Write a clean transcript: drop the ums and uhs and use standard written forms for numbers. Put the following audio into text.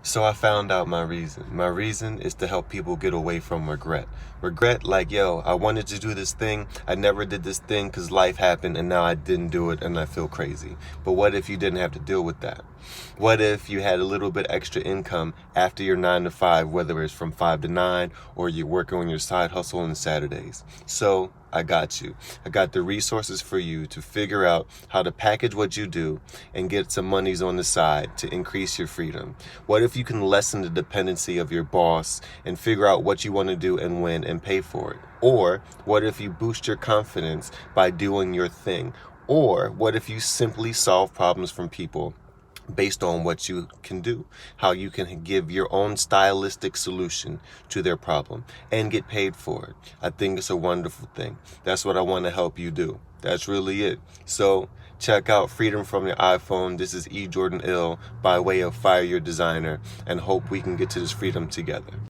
So I found out my reason. My reason is to help people get away from regret. Regret, like, yo, I wanted to do this thing. I never did this thing because life happened and now I didn't do it and I feel crazy. But what if you didn't have to deal with that? What if you had a little bit extra income after your 9 to 5, whether it's from 5 to 9 or you're working on your side hustle on Saturdays? So I got you. I got the resources for you to figure out how to package what you do and get some monies on the side to increase your freedom. What if you can lessen the dependency of your boss and figure out what you want to do and when and pay for it? Or what if you boost your confidence by doing your thing? Or what if you simply solve problems from people based on what you can do, how you can give your own stylistic solution to their problem and get paid for it? I think it's a wonderful thing. That's what I want to help you do. That's really it. So check out Freedom from Your iPhone. This is E. Jordan Ill by way of Fire Your Designer, and hope we can get to this freedom together.